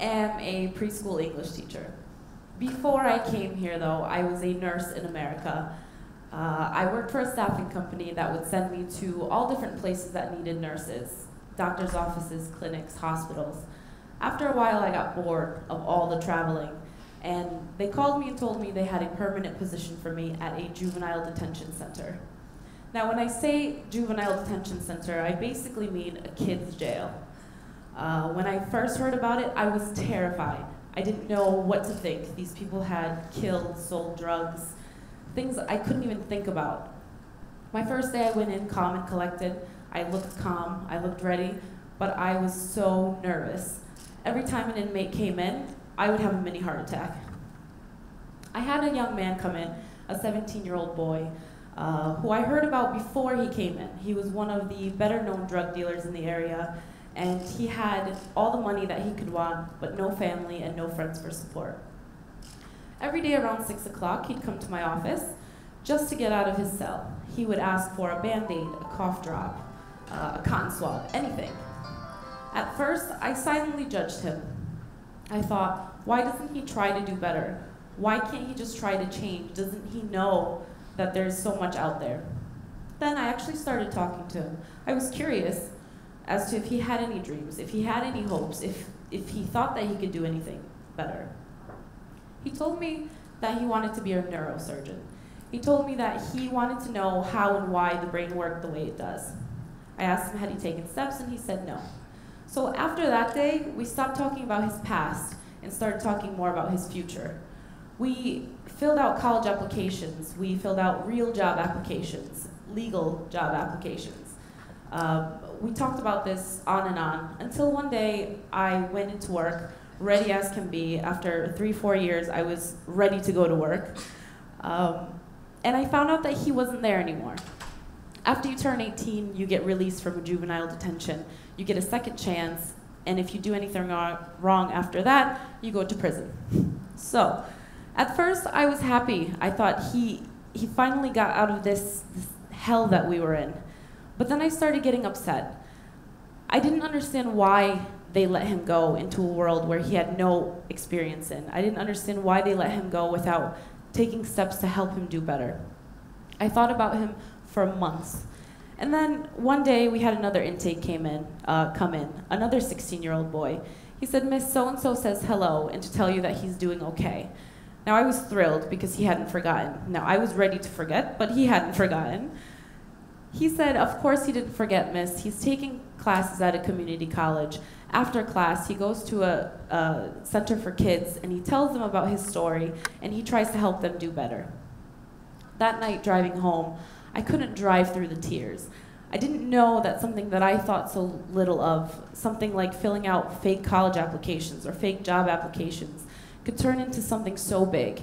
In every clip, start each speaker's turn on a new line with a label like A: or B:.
A: am a preschool English teacher. Before I came here, though, I was a nurse in America. I worked for a staffing company that would send me to all different places that needed nurses, doctor's offices, clinics, hospitals. After a while, I got bored of all the traveling, and they called me and told me they had a permanent position for me at a juvenile detention center. Now, when I say juvenile detention center, I basically mean a kid's jail. When I first heard about it, I was terrified. I didn't know what to think. These people had killed, sold drugs, things I couldn't even think about. My first day I went in calm and collected. I looked calm, I looked ready, but I was so nervous. Every time an inmate came in, I would have a mini heart attack. I had a young man come in, a 17-year-old boy, who I heard about before he came in. He was one of the better-known drug dealers in the area, and he had all the money that he could want, but no family and no friends for support. Every day around 6 o'clock, he'd come to my office just to get out of his cell. He would ask for a Band-Aid, a cough drop, a cotton swab, anything. At first, I silently judged him. I thought, why doesn't he try to do better? Why can't he just try to change? Doesn't he know that there's so much out there? Then I actually started talking to him. I was curious as to if he had any dreams, if he had any hopes, if he thought that he could do anything better. He told me that he wanted to be a neurosurgeon. He told me that he wanted to know how and why the brain worked the way it does. I asked him had he taken steps, and he said no. So after that day, we stopped talking about his past and started talking more about his future. We filled out college applications. We filled out real job applications, legal job applications. We talked about this on and on until one day I went into work, ready as can be. After 3-4 years, I was ready to go to work. And I found out that he wasn't there anymore. After you turn 18, you get released from juvenile detention. You get a second chance, and if you do anything wrong after that, you go to prison. So, at first, I was happy. I thought he finally got out of this hell that we were in. But then I started getting upset. I didn't understand why they let him go into a world where he had no experience in. I didn't understand why they let him go without taking steps to help him do better. I thought about him for months. And then one day we had another intake come in, another 16-year-old boy. He said, "Miss So-and-so says hello and to tell you that he's doing okay." Now I was thrilled because he hadn't forgotten. Now I was ready to forget, but he hadn't forgotten. He said, "Of course he didn't forget, miss. He's taking classes at a community college. After class, he goes to a center for kids and he tells them about his story and he tries to help them do better." That night driving home, I couldn't drive through the tears. I didn't know that something that I thought so little of, something like filling out fake college applications or fake job applications, could turn into something so big.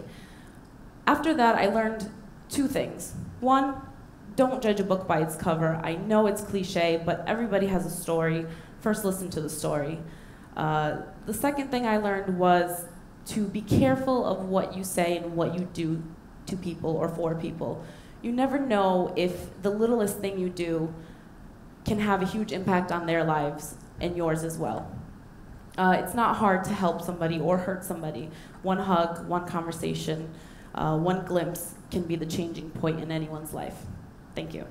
A: After that, I learned 2 things. One, don't judge a book by its cover. I know it's cliche, but everybody has a story. First, listen to the story. The second thing I learned was to be careful of what you say and what you do to people or for people. You never know if the littlest thing you do can have a huge impact on their lives and yours as well. It's not hard to help somebody or hurt somebody. One hug, one conversation, one glimpse can be the changing point in anyone's life. Thank you.